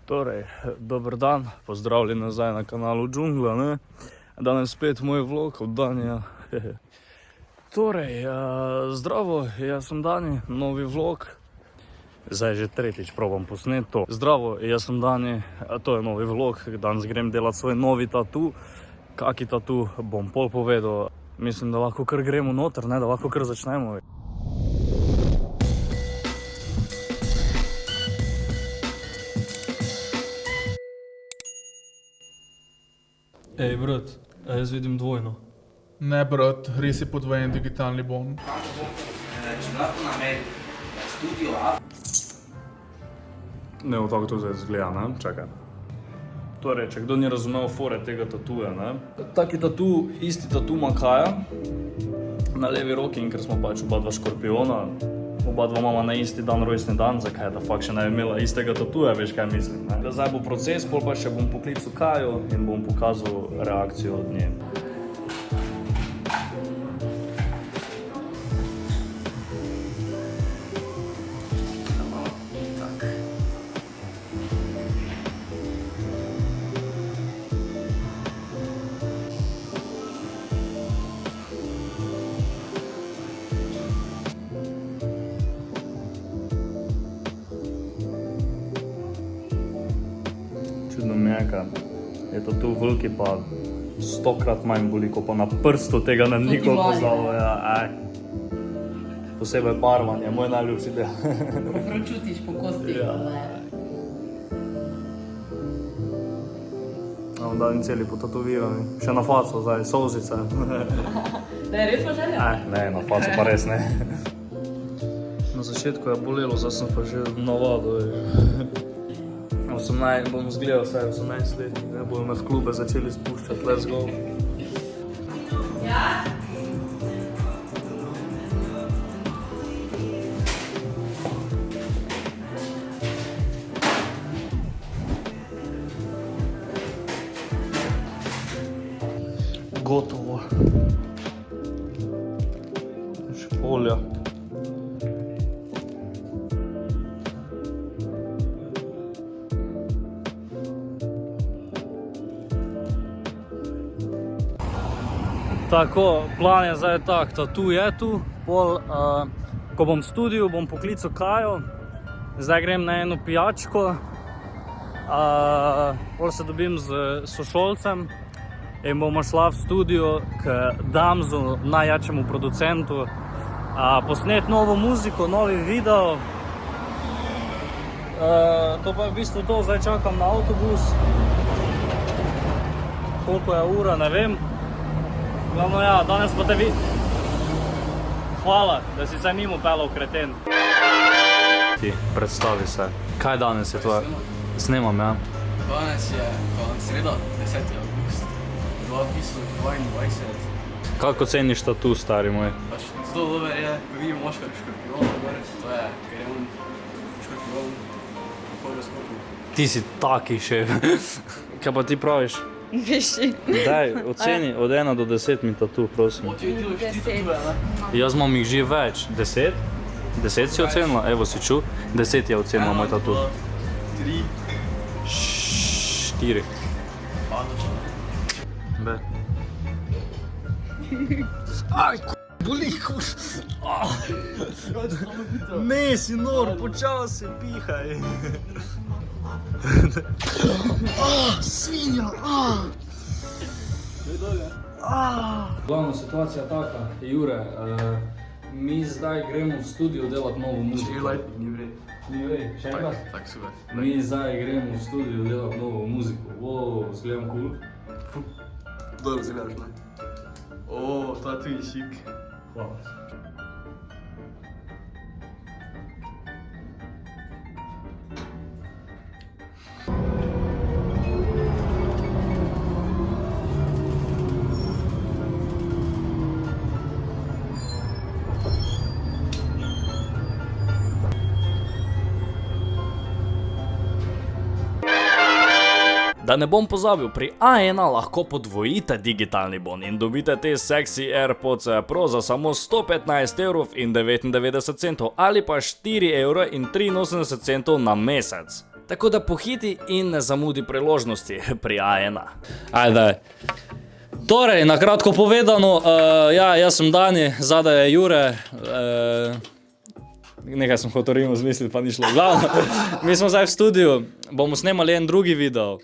Torej, dober dan, pozdravljeni nazaj na kanalu Džungla, ne? Danes spet moj vlog od Danija. Torej, zdravo, jaz sem Dani, novi vlog. Zdaj že tretjič probam posnet to. Zdravo, jaz sem Dani, to je novi vlog, danes grem delati svoj novi tatu. Kaki tatu, bom pol povedal. Mislim, da lahko kar gremo noter, ne, da lahko kar začnemo. Ej, brat, a jaz vidim dvojno. Ne, brat, res je podvojen digitalni bon. Ne, v tako to zdaj zgleda, ne? Čakaj. Torej, če kdo ni razumel fore tega tatuja, ne? Taki tatu, isti tatu Makaja na levi roki, in ker smo pač oba dva škorpiona, oba dva imamo na isti dan rojstni dan, zakaj da fakt še ne bi imela istega tatuja, veš kaj mislim, ne? Zdaj bo proces, pol pa še bom poklical Kaju in bom pokazal reakcijo od nje. Čudno mjeka, je to tu veliki pa 100-krat manj boli, ko pa na prstu tega ne nikoli poznalo, ja, posebej barvanje, moj najljubši del. Ko čutiš po kosti. Ja. Dani celi potatovirani, še na faco zdaj, solzice. Da je res pa želja? Ne, na faco pa res ne. Na začetku je bolelo, zdaj sem pa že navadil. Bom zgledal vsaj 18 let, ne bojo me v klube začeli spuščati, let's go. Ja? Gotovo. Še folija. Tako, plan je zdaj tak, tatu je tu, pol, ko bom v studiu, bom poklical Kajo, zdaj grem na eno pijačko, pol se dobim z sošolcem in bomo šla v studio k Damzu, najjačemu producentu, posnet novo muziko, novi video. To pa je v bistvu to, zdaj čakam na avtobus, koliko je ura, ne vem. Glavno ja, danes pa te Hvala, da si se mimo pelal, kreten. Ti, predstavi se. Kaj danes je tvoje? Snemam, ja. Danes je sreda, 10. avgust 2022. Kako ceniš tatu, stari moj? Pač zelo dober je, ko vidim moška škorpiona, to je, ker je on škorpion, horoskopu. Ti si taki šef. Kaj pa ti praviš? Višji. Daj, oceni od 1 do 10 mi tatu, prosim. Ti delaš ti tatuje, ne? Jaz imam jih že več. 10? 10 si ocenila? Evo si čul? 10 je ocenila moj tatu. 3. 4. B. Aj, boli kuš. Ne, si nor, počasi pihaj. Svinja, Glavna situacija je taka, Jure, mi zdaj gremo v studio delati novo muziko. Ni vred. Ni vred, še enkrat? Tak, super. Mi zdaj gremo v studio delati novo muziko. Wow, zgledam cool. Dobro zgledaš, ne? O, tatu je šik. Hvala. Da ne bom pozabil, pri A1 lahko podvojite digitalni bon in dobite te sexy AirPods Pro za samo 115,99 € ali pa 4,83 € na mesec. Tako da pohiti in ne zamudi priložnosti pri A1. Ajde. Torej, na kratko povedano, jaz sem Dani, zadaj je Jure. Nekaj sem hotel Rimo zmisliti, pa ni šlo. Glavno, mi smo zdaj v studiu, bomo snemali en drugi video.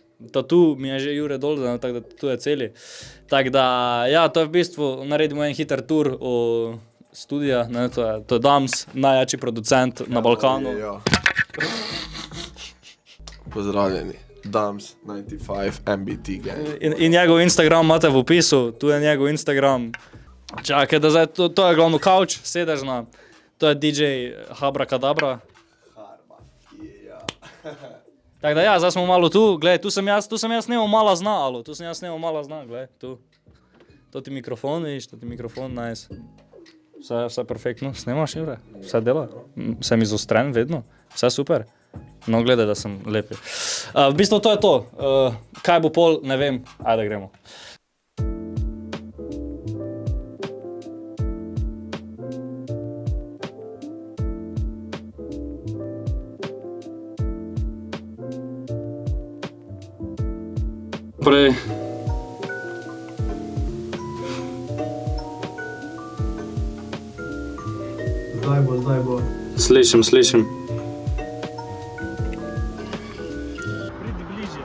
Tu mi je že Jure dol, tako da tu je celi. Tako da, ja, to je v bistvu, naredimo en hiter tur v studija, ne, to je Dams, najjači producent na Balkanu. Ja. Pozdravljeni, Dams 95 MBT gang. In njegov Instagram imate v opisu, tu je njegov Instagram. Čakaj, da zdaj, to je glavno couch, sedežna. To je DJ Habra Kadabra. Tako da ja, zdaj smo malo tu, gledaj, tu sem jaz snemal mala zna, alo, tu sem jaz snemal mala zna, gledaj, tu. To ti mikrofon, vidiš, to ti mikrofon, nice. Vse perfektno, snemaš, Jure? Vse dela? Sem izostren vedno? Vse super? No, gledaj, da sem lepi. V bistvu to je to. Kaj bo pol, ne vem, ajde gremo. Prej. Zdaj bo. Slišim. Pridi bližje.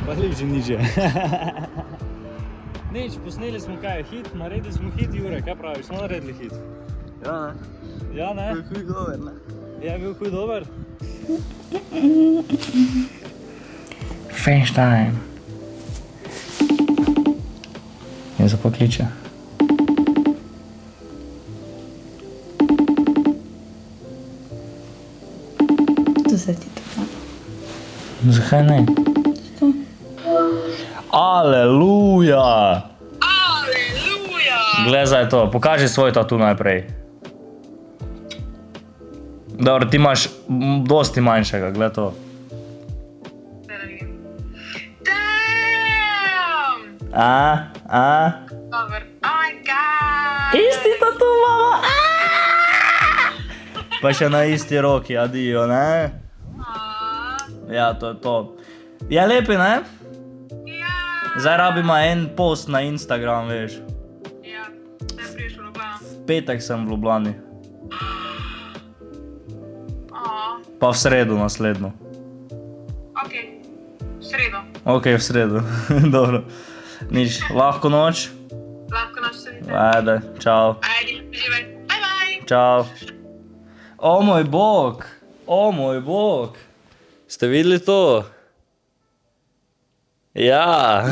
Pa bližje nižje. Nič, posneli smo kaj, hit, naredili smo hit, Jure, kaj praviš, smo naredili hit? Ja, ne? Ja, ne? Huj dober, ne? Je bil huj dober? FaceTime. Je za pokliče. To se ti tako. Zakaj ne? Aleluja! Glej zdaj to, pokaži svoj tatu najprej. Dobro, ti imaš dosti manjšega, gled to. Dober. Oh my god! Isti tatu imamo! Pa še na isti roki, adijo, ne? Ja, to je to. Je lepi, ne? Ja! Zdaj rabimo en post na Instagram, veš. Ja, zdaj priješ v Ljubljano. V petek sem v Ljubljani, Oh, pa v sredo naslednjo. ok. V sredo. Ok, v sredo, dobro. Nič, lahko noč. Lahko noč sedite. Ajde, čau. Ajde, živaj. Bye bye! Čau. O moj bog, o moj bog. Ste videli to? Ja.